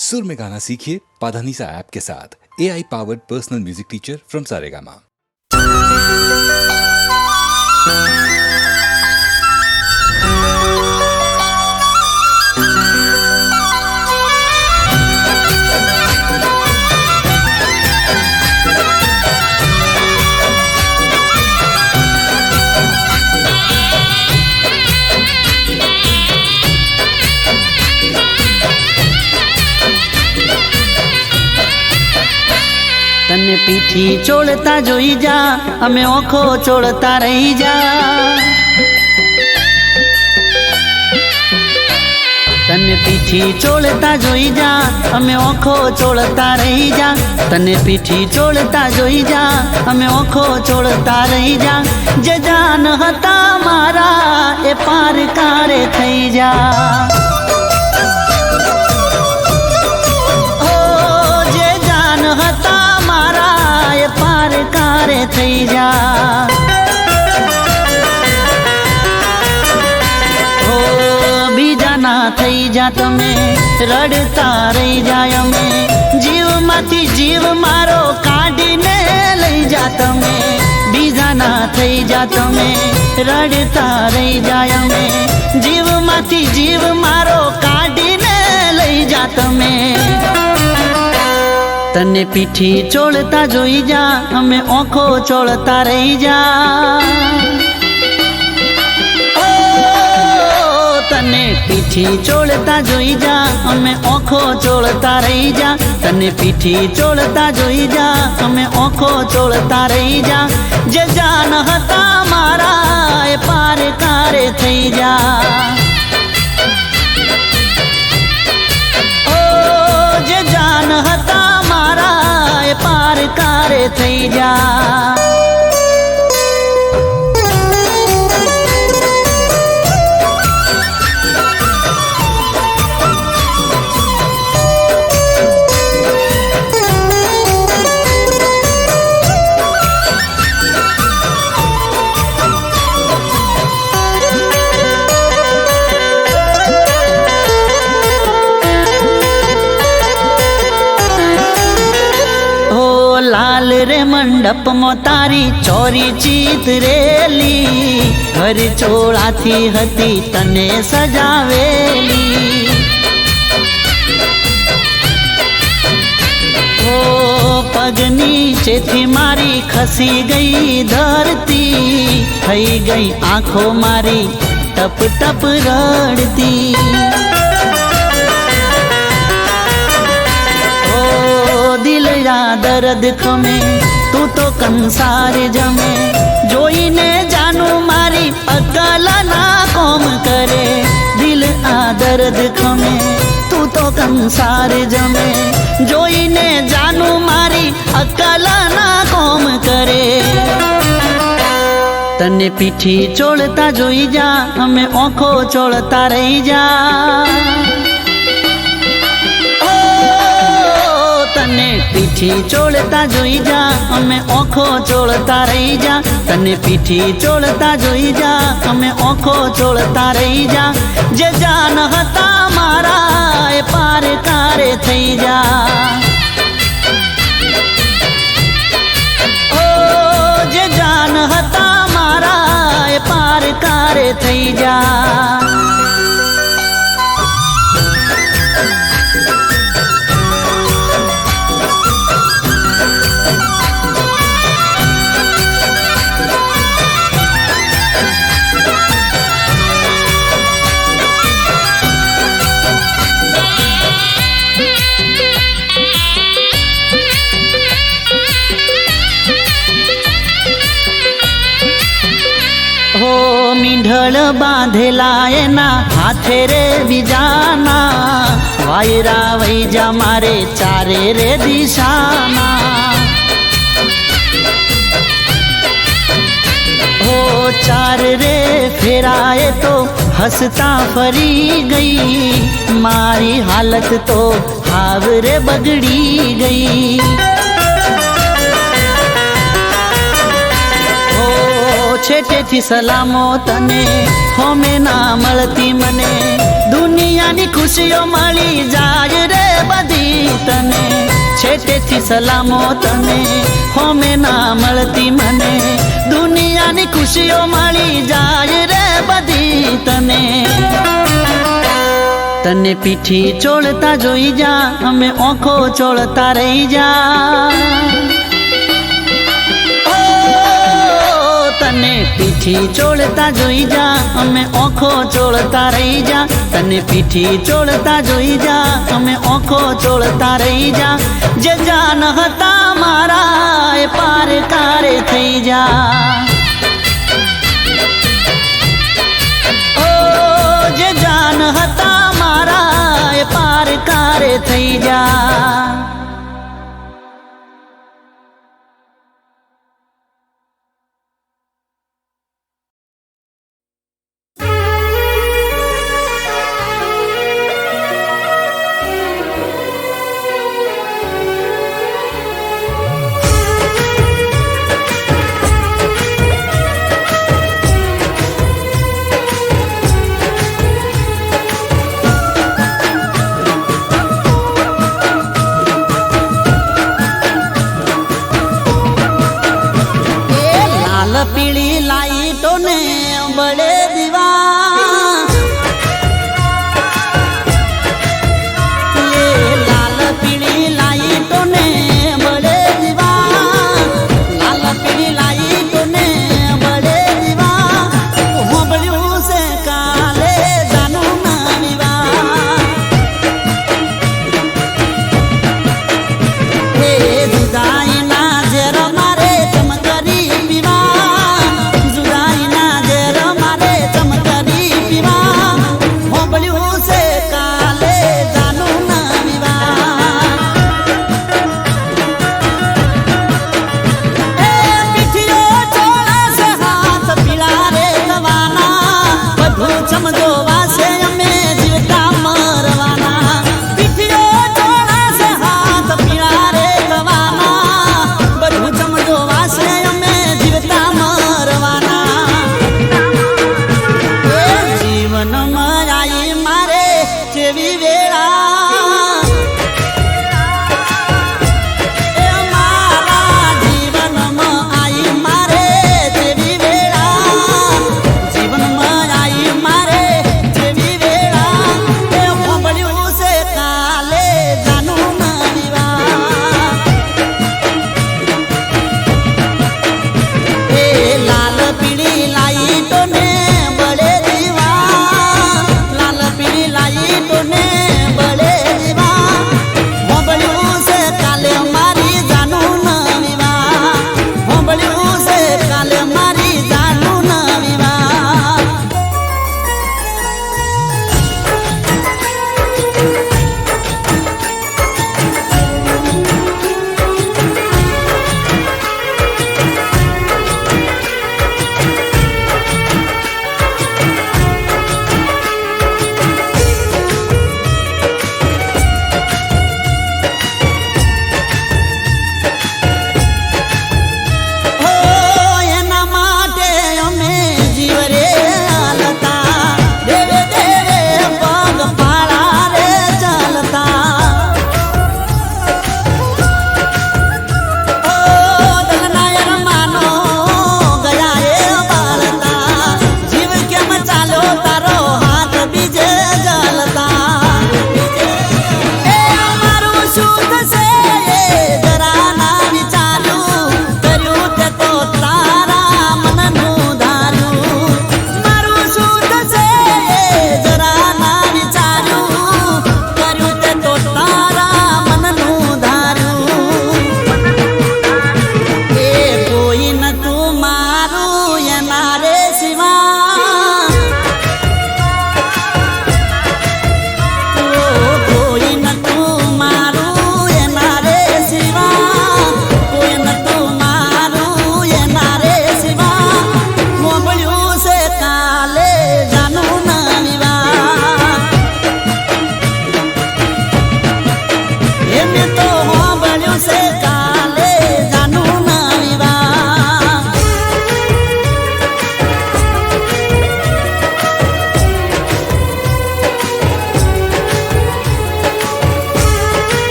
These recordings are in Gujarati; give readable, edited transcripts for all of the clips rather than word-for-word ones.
सुर में गाना सीखिए पाधानीसा ऐप के साथ। AI powered personal music teacher from Saregama. तने पीठी चोड़ता जोई जा अमे ओखो चोड़ता रही जा। तने पीठी चोड़ता जोई जा अमे ओखो चोड़ता रही जा। तने पीठी चोड़ता जोई जा अमे ओखो चोड़ता रही जा। जे जान हता मारा ए पार कारे थई जा। थई जा हो बीजाना थई जा तमे रड़ता रही जाय अमे। जीव माथी जीव मारो काढीने लई जा तमे। बीजाना थई जा तमे रड़ता रही जाय अमे। जीव माथी जीव मारो काढीने लई जा तमे। तने पीठी चोड़ता जोई जा अमे ओखो चोड़ता रही जा। ओ तने पीठी चोड़ता जोई जा अमे ओखो चोड़ता रही जा। तने पीठी चोड़ता जोई जा अमे ओखो चोड़ता रही जा। जे जान हता मारा ए पार कारे थई जा। ओ जे जान हता पार कारे थई जा। लाल रे मंडप मो तारी चोरी चीत रेली। घर चोळाथी हती तने सजावेली। ओ पगनी चेथी मारी खसी गई धरती। थई गई आंखों मारी टप टप रड़ती। दिल या दर्द खमे तू तो कंसार जमे। जोई ने जानू मारी अकल ना कोम करे। दिल आ दर्द खमे तू तो कंसार जमे। जोई ने जानू मारी अकल ना कोम करे। तने पीठी चोड़ता जोई जा अमे ओखो चोड़ता रही जा। तने पीठी चोड़ता जोई जा अमे ओखो चोड़ता रही जा। तने पीठी चोड़ता जोई जा अमे ओखो चोड़ता रही जा। जे जान हता मारा ए पार कारे थई जा। ओ जे जान हता मारा ए पार कारे थई जा। मींढळ बांधेला एना हाथे रे बीजाना। वायरा वही जा मारे चारे रे दिशाना। हो चार रे फेराए तो हंसता फरी गई। मारी हालत तो हाव रे बगड़ी गई। छेटे थी सलामो तने होमे ना मळती मने। दुनिया नी खुशियों मળી જાય रे बधी તને છેટેથી સલામો તને હોમે ના મળતી મને દુનિયાની ખુશીઓ મળી જાય રે બધી તને તને પીઠી ચોળતા જોઈ જા અમે ઓખો ચોળતા રહી જા તને પીઠી ચોળતા જોઈ જા અમે ઓખો ચોળતા રહી જા તને પીઠી ચોળતા જોઈ જા અમે ઓખો ચોળતા રહી જા જે જાન હતા મારા એ પાર કારે થઈ જા ઓ જે જાન હતા મારા એ પાર કારે થઈ જા पीली लाइटों ने बड़े दीवार ये लाल पीली लाइटों ने बड़े दीवार लाल पीली लाइटों ने बड़े दीवार होबड़ियों से काले जानू ना विवाह हे जुदाई ना जरा मारे चमकरी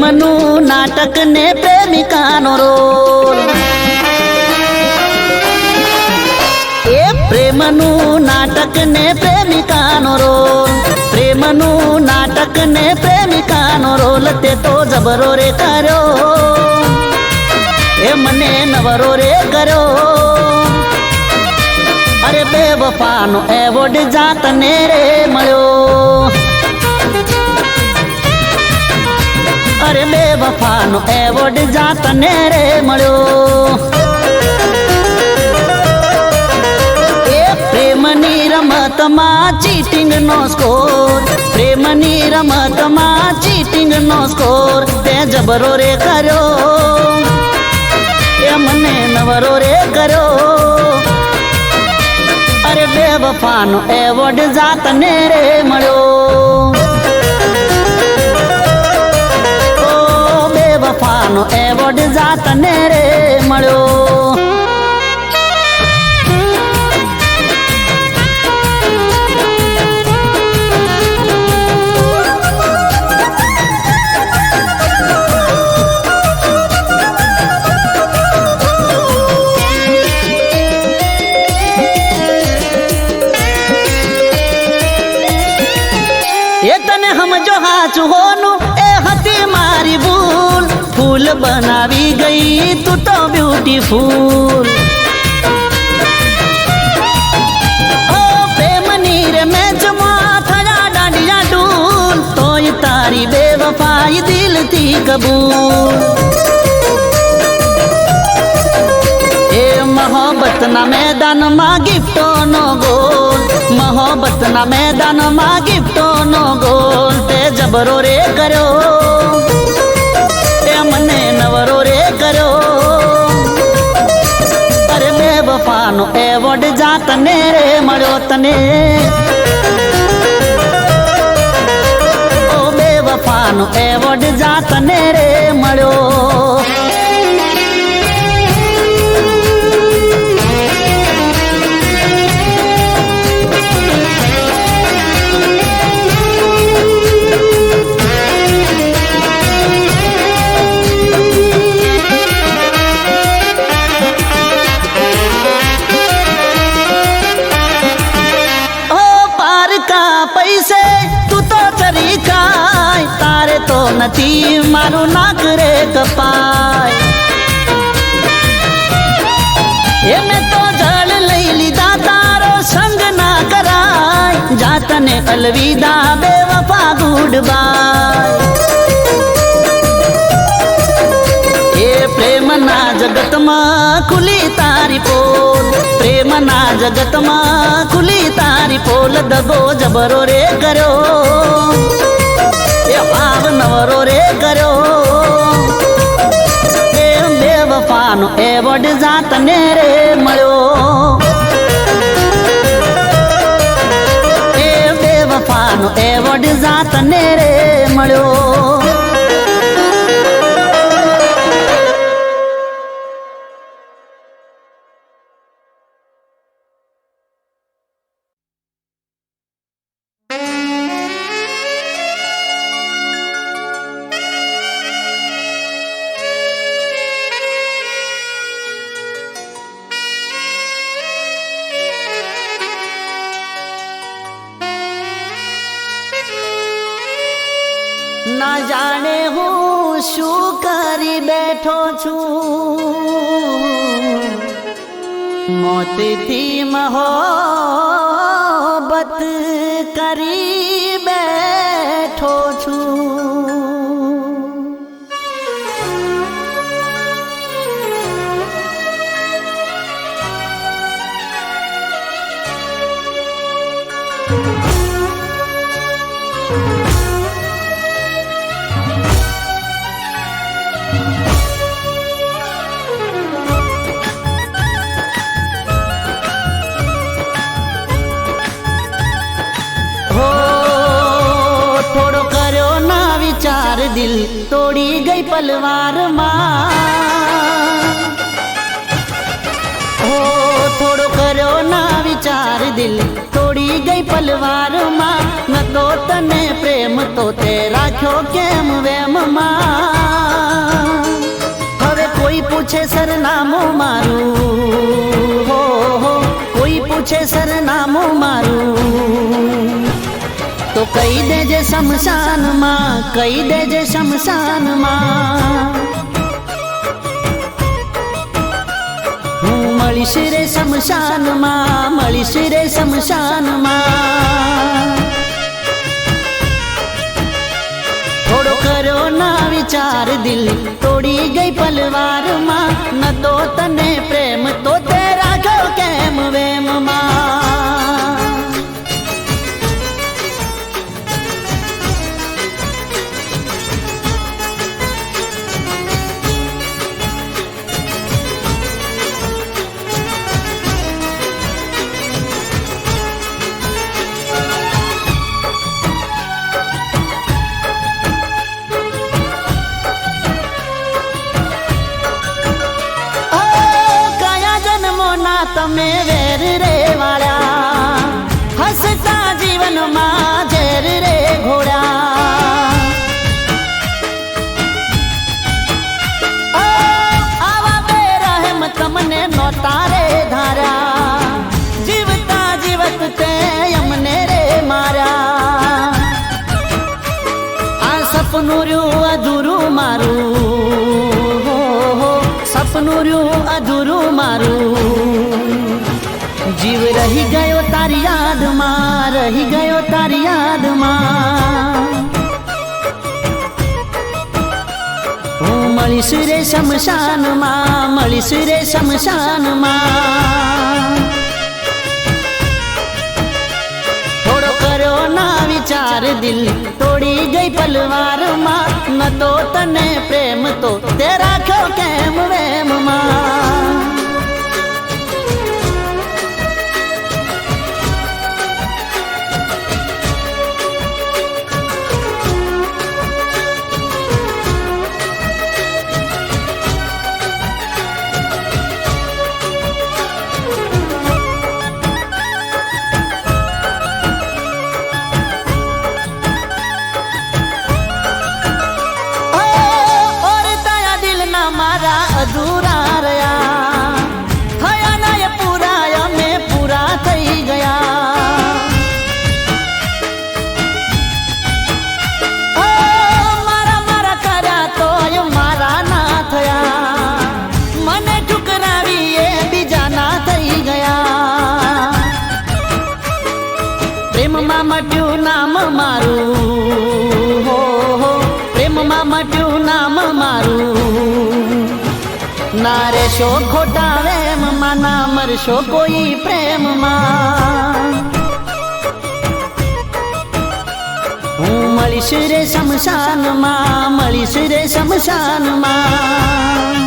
પ્રેમનું નાટક ને પ્રેમિકાનો રોલ. એ પ્રેમનું નાટક ને પ્રેમિકાનો રોલ. પ્રેમનું નાટક ને પ્રેમિકાનો રોલ તે તો જબરો રે કર્યો. એ મને નવરો રે કર્યો. અરે બેવફાનો એવોર્ડ જાતને રે મળ્યો. અરે બેવફાનો એવોર્ડ જાતને રે મળ્યો. એ પ્રેમની રમતમાં ચીટિંગ નો સ્કોર. પ્રેમની રમતમાં ચીટિંગ નો સ્કોર તે જબરો રે કર્યો. એ મને નવરો રે કર્યો. અરે બેવફાનો એવોર્ડ જાતને રે મળ્યો. બેવફાનો એવોર્ડ જાતને રે મળ્યો. એ તને સમજો હાચું હોનું એ હતી મારી ભૂલ. ફૂલ બનાવી ગઈ તું તો બ્યુટીફુલ. ઓ પ્રેમની રે મેચમાં થયા દાંડિયા ડૂલ. તોય તારી બેવફાઈ દિલથી કબૂલ. એ મોહબ્બતના મેદાનમાં ગિફ્ટોનો ગોલ. મોહબ્બતના મેદાનમાં ગિફ્ટોનો ગોલ તે જબરો રે કર્યો. તે મને નવરો રે કર્યો. અરે બેવફાનો એવોર્ડ જાતને રે મળ્યો તને. ઓ બેવફાનો એવોર્ડ જાતને રે મળ્યો. પૈસે તું તો ચરી ખાય. તારે તો નથી મારું નાક રે કપાય. એ મેં તો જળ લઈ લીધા તારો સંગ ના કરાય. જાતને અલવિદા બેવફા ગુડ બાય. એ પ્રેમના જગતમાં ખુલી તારી પોલ. પ્રેમના જગતમાં ખુલી તારી પોલ. દગો જબરો રે કર્યો. એ ભાવ નવરો રે કર્યો. એ બેવફાનો એવોર્ડ જાતને રે મળ્યો. એ બેવફાનો એવોર્ડ જાતને રે મળ્યો. ના જાણે હું શું કરી બેઠો છું. મોતથી મોહબ્બત કરી બેઠો છું. દિલ તોડી ગઈ પલવારમાં. હો થોડો કર્યો ના વિચાર દિલ તોડી ગઈ પલવારમાં. ન તો તને પ્રેમ તો તે રાખ્યો કેમ વેમમાં. પૂછે સરનામું મારું, હો હો કોઈ પૂછે સરનામું મારું, તો કહી દેજે શમશાનમાં, કહી દેજે શમશાનમાં. હું મળીશ રે શમશાનમાં, મળીશ રે શમશાનમાં. થોડો કર્યો ના વિચાર, દિલ તોડી ગઈ પલવારમાં. ન તો તને પ્રેમ તો તે રાખ્યો કેમ વેમમાં. તમે વેર રે વાળા, હસતા જીવનમાં ઝેર રે ઘોડા. આવા બેરહેમ તમને નોતા રે ધાર્યા, જીવતા જીવત તે અમને રે માર્યા. આ સપનું રહ્યું અધૂરું મારું, સપનું રહ્યું અધૂરું મારું. જીવ રહી ગયો તારી યાદમાં, રહી ગયો તારી યાદમાં. હું મળીશ રે શમશાનમાં, મળીશ રે શમશાનમાં. થોડો કર્યો ના વિચાર, દિલ તોડી ગઈ પલવારમાં. ન તો તને પ્રેમ તો તે રાખ્યો કેમ વેમમાં. અધૂરા રહ્યા થયા ના એ પૂરા, અમે પૂરા થઈ ગયા. મારા મારા કર્યા તો મારા ના થયા, મને ઠુકરાવી એ બીજા ના થઈ ગયા. પ્રેમમાં મટ્યું નામ મારું, હો હો પ્રેમમાં મટ્યું નામ મારું. ના રેશો ખોટા વેમમાં, ના મરશો કોઈ પ્રેમમાં. હું મળીશ રે શમશાનમાં, મળીશ રે શમશાનમાં.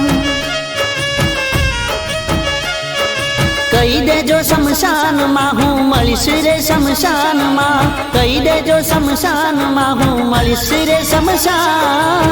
કહી દેજો શમશાનમાં, હું મળીશ રે શમશાનમાં. કહી દેજો શમશાનમાં, હું મળીશ રે શમશાનમાં.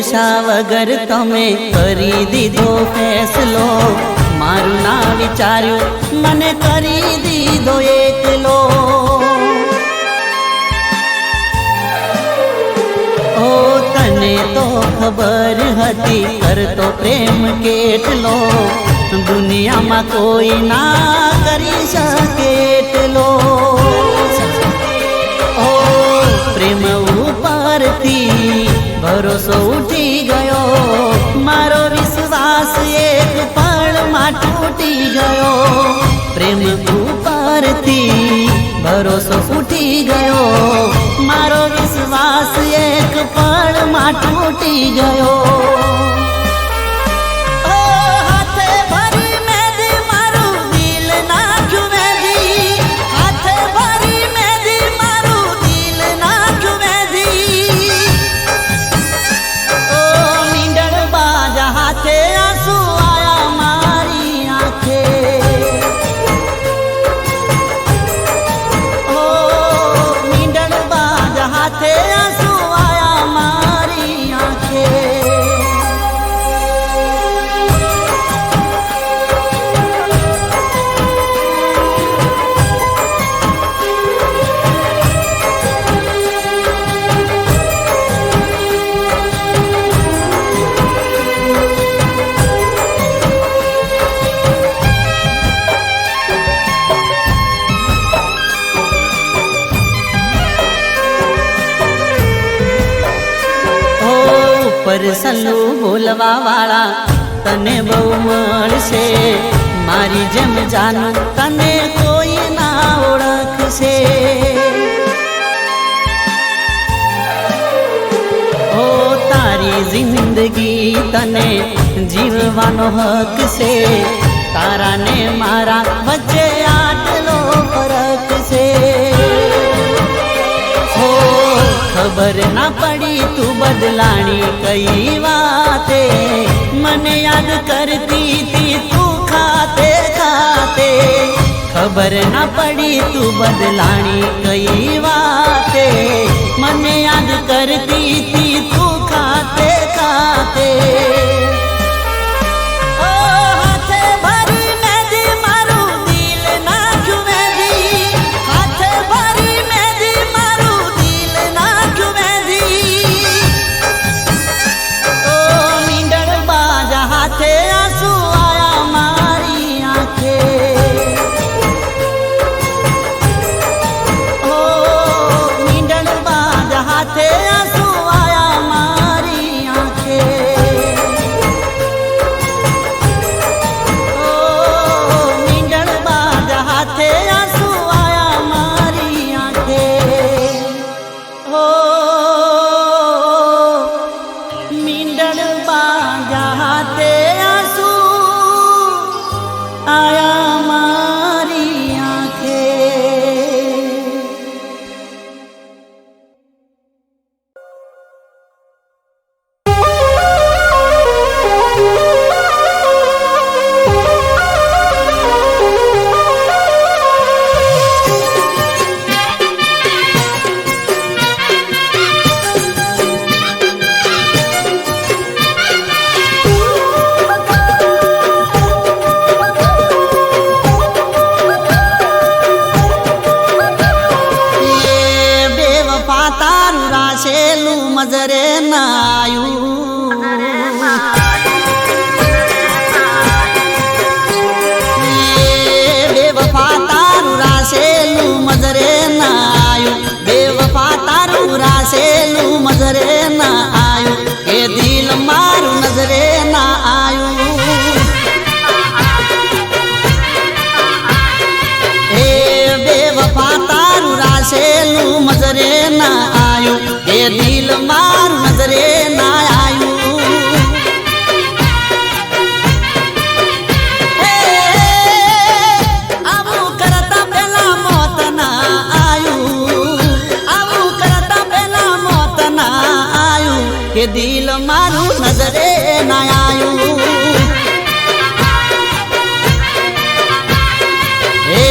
પૂછ્યા વગર તમે કરી દીધો ફેસલો, મારું ના વિચાર્યું મને કરી દીધો એકલો. ઓ તને તો ખબર હતી કરતો પ્રેમ કેટલો, દુનિયામાં કોઈ ના કરી શકે એટલો. ઓ પ્રેમ ઉપરથી ભરોસો ઉઠી ગયો, મારો વિશ્વાસ એક પળમાં તૂટી ગયો. પ્રેમ ઉપરથી ભરોસો ઉઠી ગયો, મારો વિશ્વાસ એક પળમાં તૂટી ગયો. સલ્લું બોલવા વાળા તને બહુ મળશે, મારી જેમ જાનું તને કોઈ ના ઓળખશે. ઓ તારી જિંદગી તને જીવવાનો હક છે, તારા ને મારા વચ્ચે આટલો ફરક છે. ખબર ના પડી તું બદલાણી કઈ વાતે, મને યાદ કરતી તી તું ખાતે ખાતે. ખબર ના પડી તું બદલાણી કઈ વાતે, મને યાદ કરતી તી તું ખાતે ખાતે. મજરે નાયું બેવફા તારું રાસેલું મજરે નાયું, બેવફા તારું રાસેલું મજરે ના આયું, એ દિલ મારું નજરે ના આયું. એ બેવફા તારું રાસેલું મજરે ના આયું, એ દિલ મારું નજરે ના આયું. આવું કરતા પેલા મોત ના આયું, આવું કરતા પેલા મોત ના આયું, એ દિલ મારું નજરે ના આયું. એ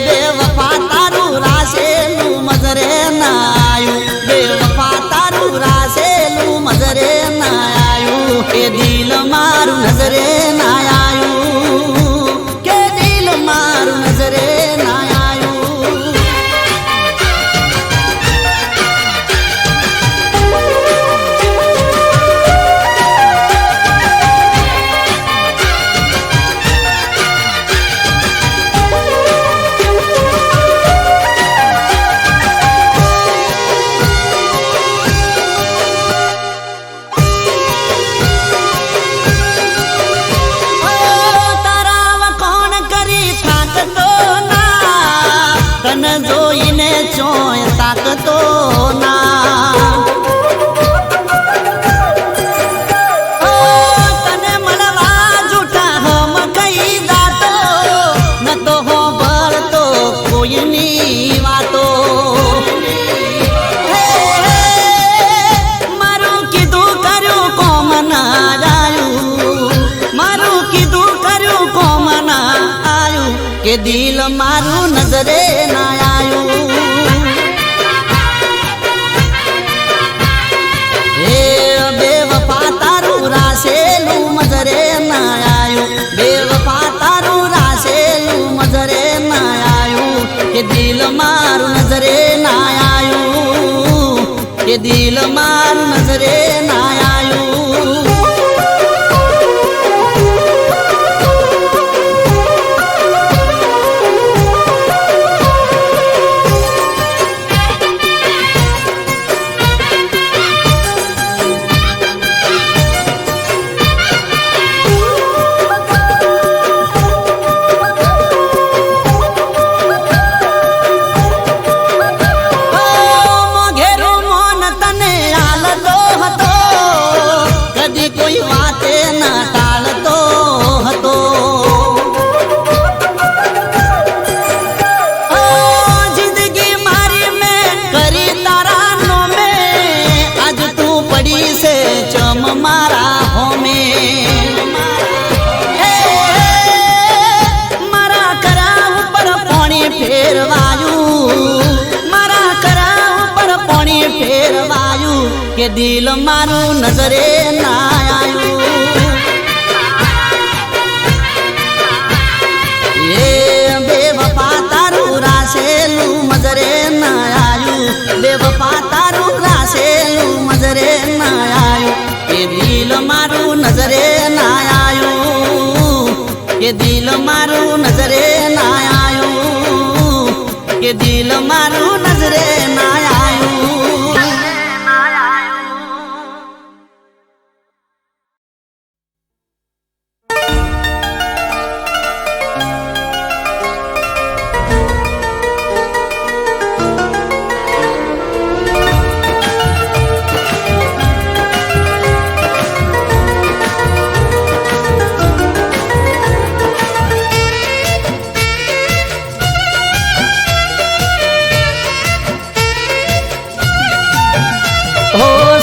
બેવફા તારું રાસેલું મજરે ના આયું, બેવફા તારું રાસેલું મજરે ના આયું. કે દિલ મારું નજરે ના આયું, કે દિલ મારું નજરે ના આયું. તન જોઈને ચોય તાકતો ના, તને મળવા જૂઠા હમ કઈ દાતો, ન તો હો ભરતો કોઈની વાતો. મારું કીધું કર્યું કોમ ના આયું, મારું કીધું કર્યું કોમ ના આયું, કે દિલ મારું નજરે ના આયું. એ બેવફા તારું રાસેલું મજરે ના આયું, બેવફા તારું રાસેલું મજરે ના આયું, કે દિલ મારું નજરે ના આયું, કે દિલ મારું નજરે ના આયું. કોઈ વાતે ના ટાળતો હતો, જિંદગી મારી મેં કરી તારા નોમે, આજ તું પડી છે ચમ મારા હોમે. મારા કરા ઉપર પાણી ફેરવાયું, મારા કરા ઉપર પાણી ફેરવાયું, કે દિલ મારું નજરે ના આયું. એ બેવફા તારું રાસેલું મજરે ના આયું, બેવફા તારું રાસેલું મજરે ના આયું, કે દિલ મારું નજરે ના આયું, કે દિલ મારું નજરે ના આયું, કે દિલ મારું નજરે ના આયું.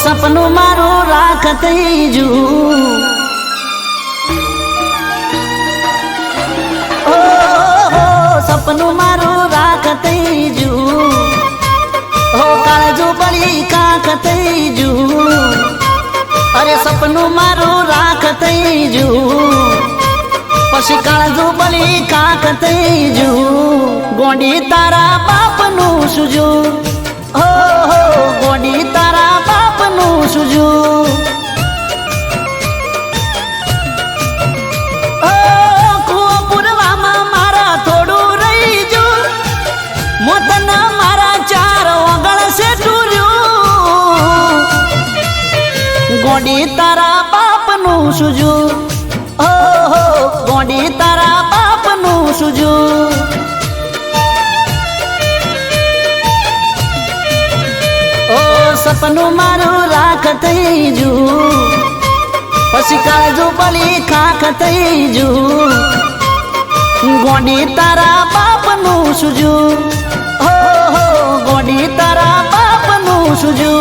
સપનું મારું રાખત જુ, સપનું મારું રાખત જુ, હો કાળજુ પડી કાંક જુ, અરે સપનું મારું રાખત જુ, પછી કાળજુ પડી કાંક જુ, ગોંડી તારા બાપનું સુજુ, હો ગોંડી તારા બાપનું સુજુ. કુવાપુરવામાં મારા થોડું રહી જુ, મોતના મારા ચાર ઓગળ છે ટૂર્યું, ગોંડી તારા બાપનું સુજુ, હો ગોંડી તારા બાપનું સુજુ. સપનું મારું રાખત જુ, પછી કાળજુ પડી ખાખ થઈ જુ, ગોંડી તારા બાપનું સુજુ, હો ગોંડી તારા બાપનું સુજુ.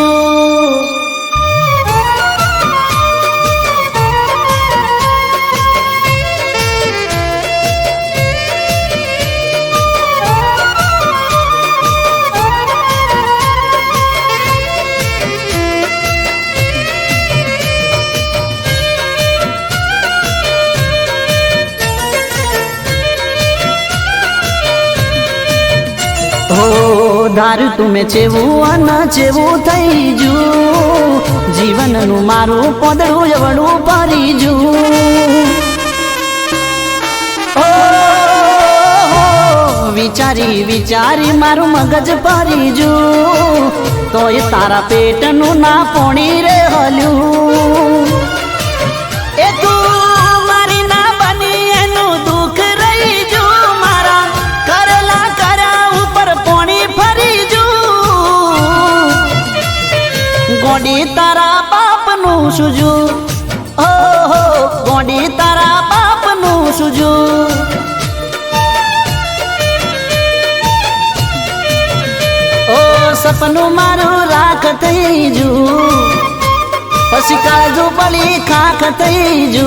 ધાર્યું તું મેં ચેવું અને ચેવું થઈ જુ જીવનનું મારું પોદળું એવડું ભરી જુ વિચારી વિચારી મારું મગજ ભરી જુ તોય તારા પેટનું ના પોણી રે હલ્યું એ તું મારી ના બની એનું દુઃખ રહી જુ મારા કરેલા કર્યા ઉપર પોણી ફરી જુ ગોડી તારા બાપનું સુજુ ઓહો ગોડી તારા બાપનું સુજુ સપનું મારું રાખ થઈ જુ પછી કાળજુ પડી ખાખ થઈ જુ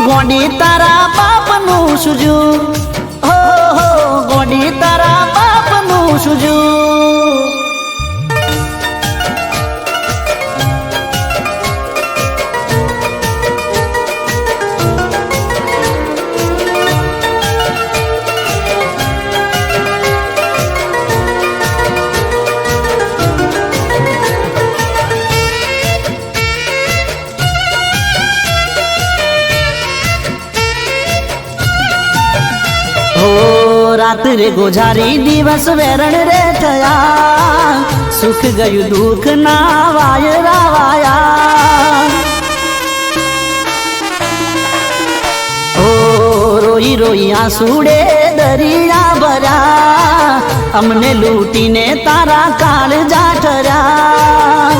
ગોડી તારા બાપનું સુજુ હો હો ગોડી તારા બાપનું સુજુ રાત્રે ગોઝારી દિવસ વેરણ રે થયા સુખ ગયું દુઃખ ના વાય રાવાયા ઓ રોઈ રોઈ આંસુડે દરિયા ભર્યા અમને લૂંટીને તારા કાળ જાઠર્યા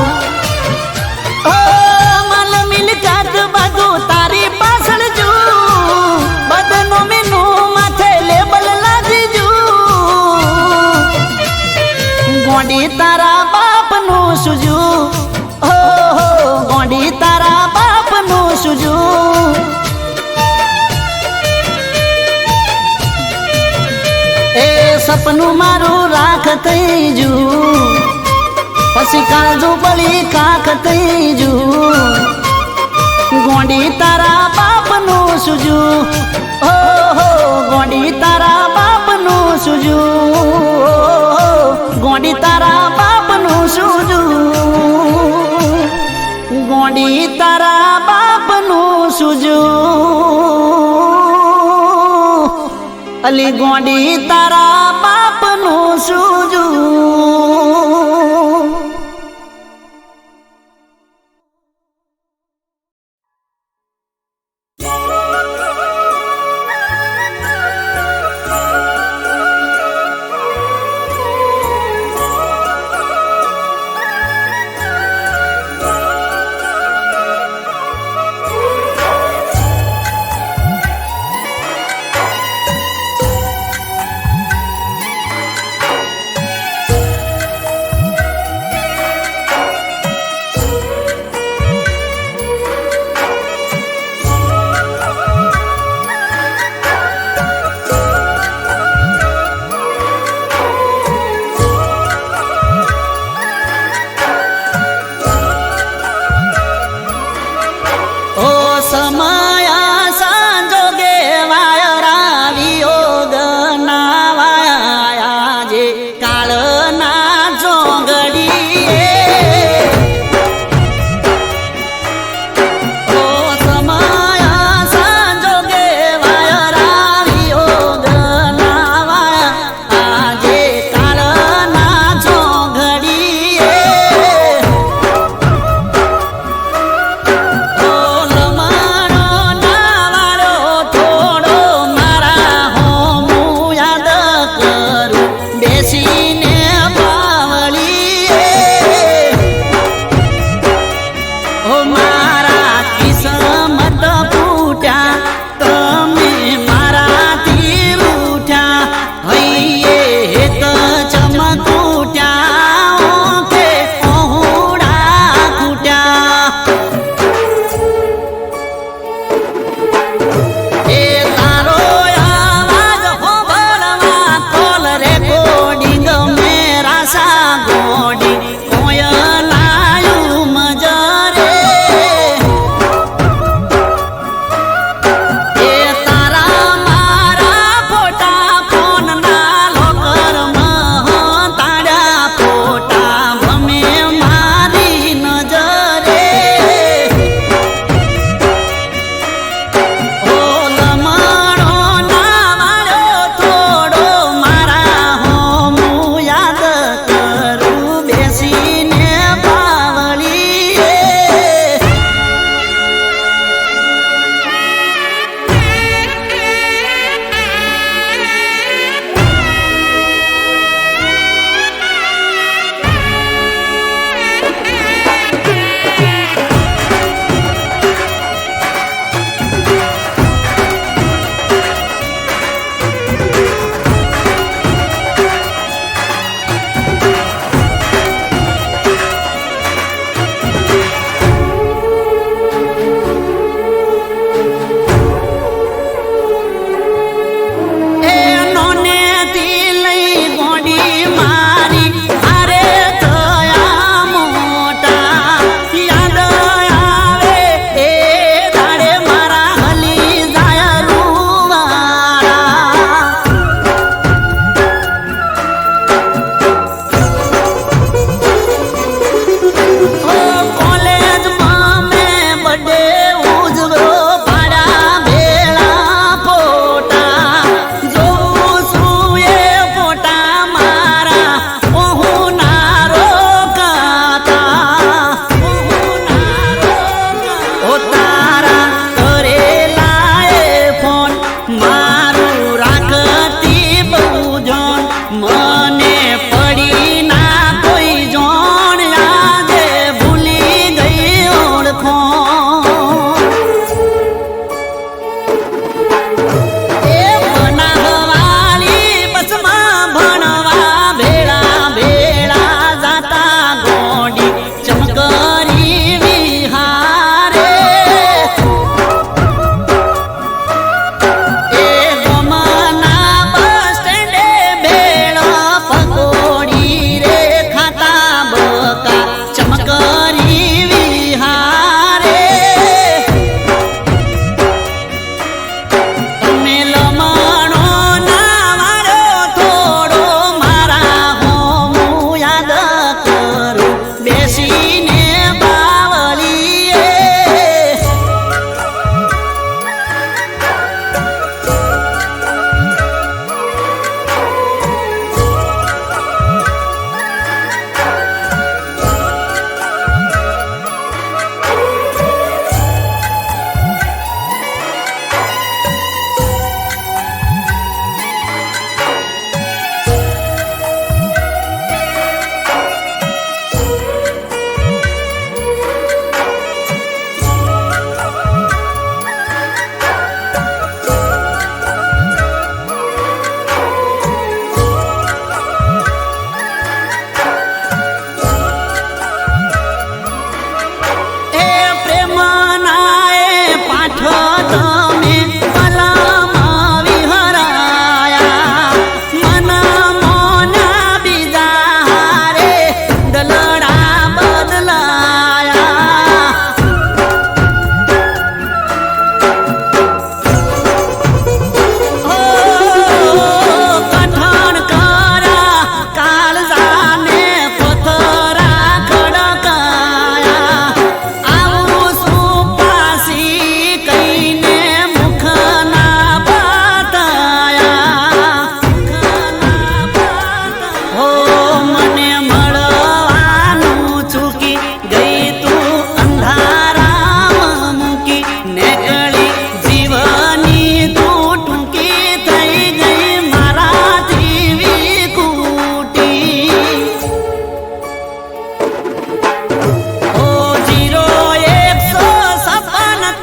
ઓ મલ મિલકત બધું તારી પાછળ જુ બદનો મેનું માથે લેબલ ગોડી તારા બાપનું સુજુ હો હો ગોડી તારા બાપનું સુજુ એ સપનું મારું રાખ થઈ જુ પછી કાળજુ પડી ખાખ થઈ જુ ગોડી તારા બાપનું સુજુ હો હો ગોડી તારા બાપનું સુજુ ગોડી તારા બાપનું સુજુ ગોડી તારા બાપનું સુજુ અલી ગોડી તારા બાપનું સુજુ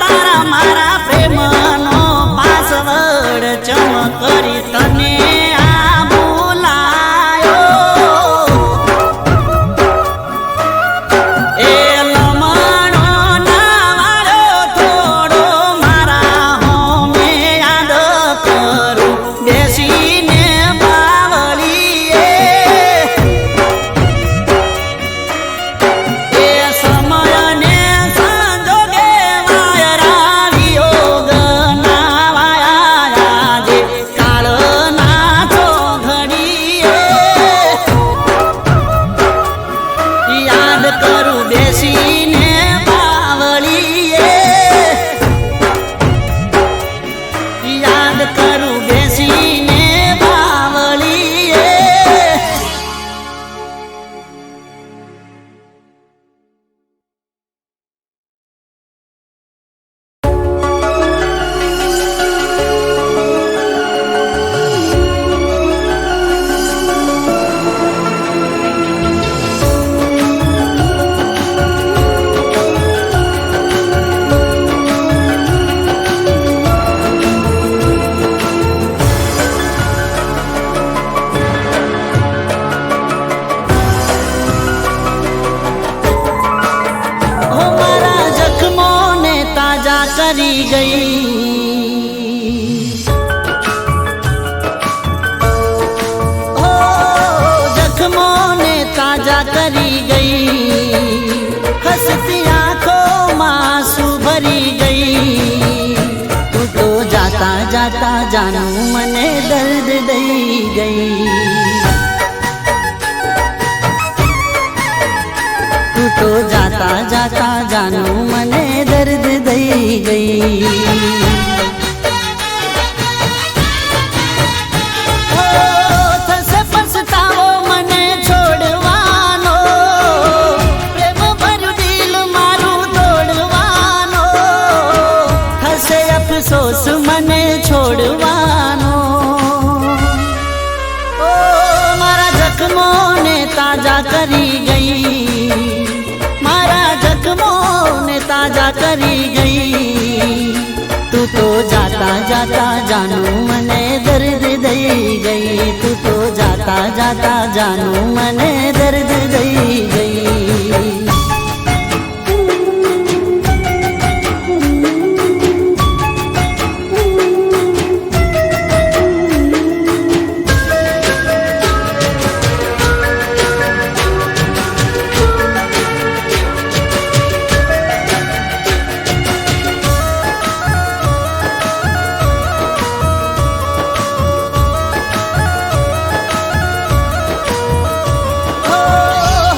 મારા મારા પ્રેમનો પાસવર્ડ ચમકરી તને આ બોલાયો એ લમણો ના વાળો થોડો મારા હોમે યાદ કરું બેસીને બાવળીએ એ સમયને સંજોગે વાયરા વિયોગ ના વાયા જે કાળના તો ઘડીએ યાદ કરું બેસીને બાવળીએ યાદ કરું બેસીને બાવળીએ ઓ મારા જખમોને તાજા કરી ગઈ ઓ જખમોને તાજા કરી ગઈ હસતી આંખોમાં આંસુ ભરી ગઈ તું તો જાતા જાતા જાનું મને દર્દ દઈ ગઈ તું તો જાતા જાતા જાનું મને દર્દ દઈ ગઈ ઓ થશે પછતાવો મને છોડવાનો પ્રેમ ભર્યું દિલ મારું તોડવાનો થશે અફસોસ મને છોડવાનો ઓ મારા જખમોને તાજા કરી ગઈ મારા જખમોને તાજા કરી ગઈ તું તો જાતા જાતા જાનું મને દર્દ દઈ ગઈ તું તો જાતા જાતા જાનું મને દર્દ દઈ ગઈ ઓ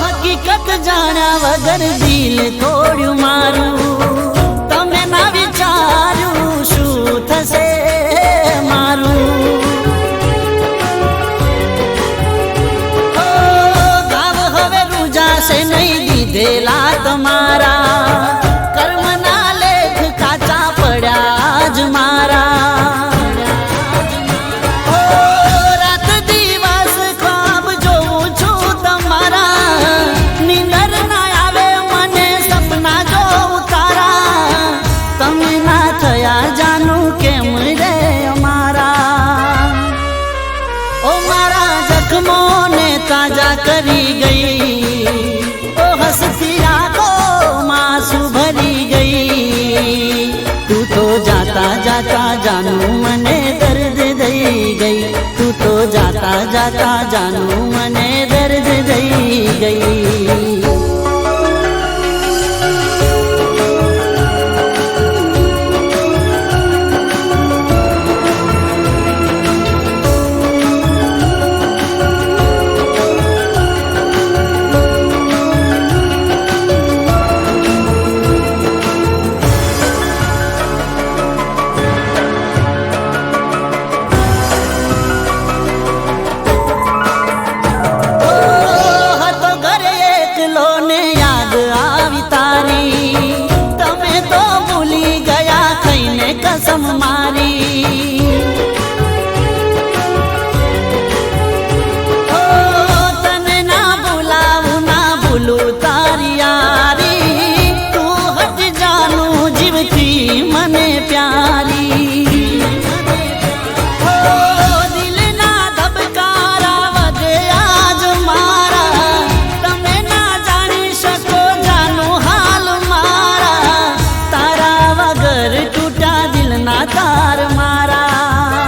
હકીકત જાણ્યા વગર દિલ તોડ્યું મારું તમે ના વિચાર્યું શું થશે મારું ઓ ગાવ હવે રૂજાશે નહીં દીધેલા તમારા કર્મના લેખ કાચા પડ્યા જ મારા ઓ રાત દિવસ ખ્વાબ જોઉં છું તમારા નીંદર ના આવે મને સપના જોઉં તારા તમે ના થયા જાનું કેમ રે અમારા ઓ મારા જખમોને તાજા કરી ગઈ ઓ હસતી આંખોમાં આંસુ ભરી ગઈ તું તો જાતા જાતા જાનું મને દર્દ દઈ ગઈ તું તો જાતા જાતા જાનું મને દર્દ દઈ ગઈ कसम मारी ओ तने ना बुलाऊं ना भूलू तारी यारी तू हट जानू जीव की મને પ્યારી હો દિલના ધબકારા વગે આજ મારા તમે ના જાણી શકો જાનો હાલ મારા તારા વગર તૂટા દિલના તાર મારા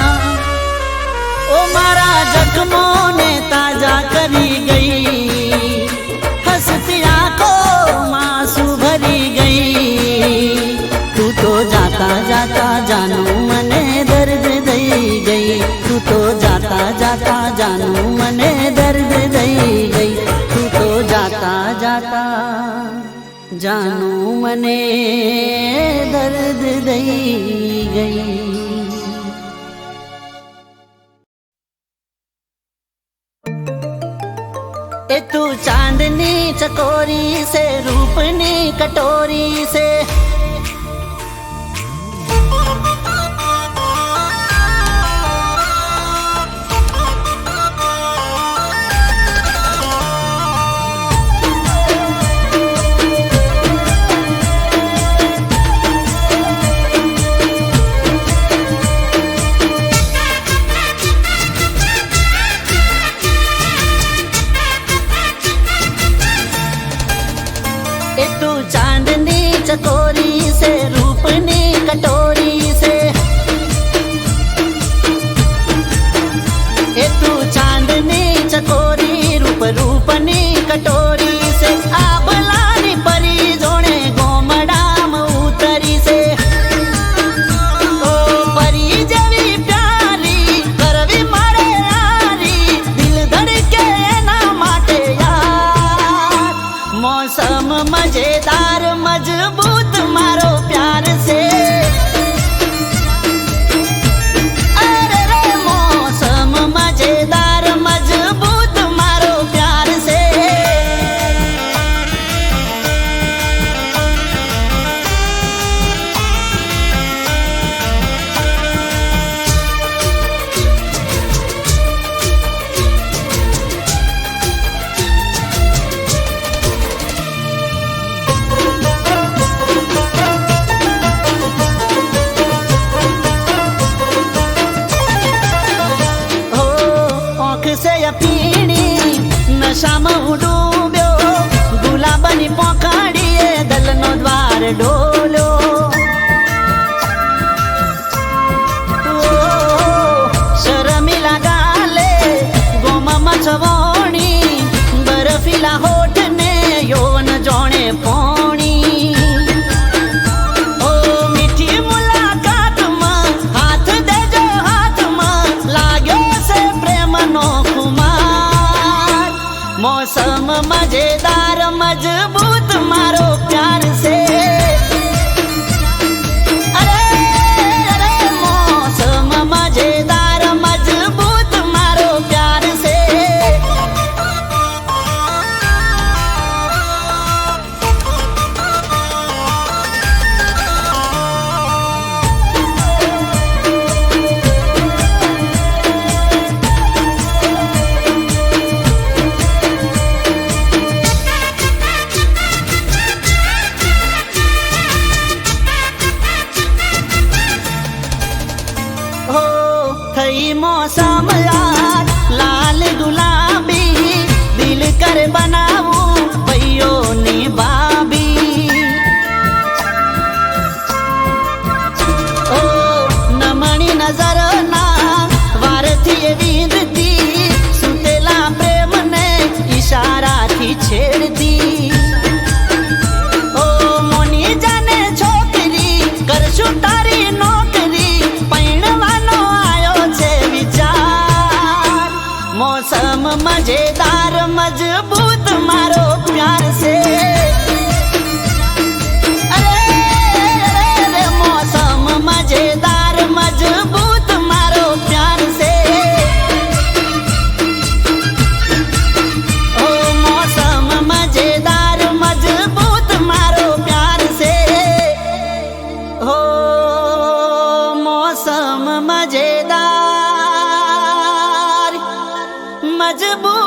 ઓ મારા જખમોને તાજા કરી ગઈ હસતી આંખોમાં આંસુ ભરી ગઈ તું તો જાતા જાતા જાનું મને દર્દ દઈ ગઈ તું તો જાતા જાતા જાનું મને દર્દ દઈ ગઈ તું તો જાતા જાતા જાનું મને દર્દ દઈ ગઈ ए तू चांदनी चकोरी से रूपनी कटोरी से चकोरी से रूपनी कटोरी से ए तू चांदनी चकोरी रूप रूपनी कटोरी से आबलानी परी जोड़े गोमडाम उतरी से ओ परी जेवी प्यारी करवी मारे यारी दिल धड़के एना माटे यार मौसम मजेदार मजबूत मारो प्यार से अरे रे मौसम मजेदार मजबूत मारो प्यार से से पीणी नशाમાં હું ડૂબ્યો ગુલાબની પોખાડીએ દલનો દ્વાર ડોલ્યો શરમીલા ગાલે ગોમાં છવોણી બરફીલા હોઠને યૌવન જોણે પોણી ઓ મીઠી મુલાકાતમાં હાથ દેજો હાથમાં લાગ્યો છે પ્રેમનો मौसम मजेदार मजबूत मारो प्यार से अरे अरे मौसम मजेदार मजबूत मारो प्यार से मौसम यार लाल गुलाबी दिल कर बनाऊं भैयो ने बाबी ओ नमणी नजर ना वारથી વીંધતી સુતેલા પ્રેમને ઈશારાથી છેડતી ઓ મોની જાને છોકરી કરશું તારી નોકરી પૈણવાનો मौसम मजेदार मजबूत मारो प्यार से अरे अरे अरे मौसम मजेदार मजबूत मारो प्यार से ओ मौसम मजेदार मजबूत मारो प्यार से हो मौसम मजेदार मजबूत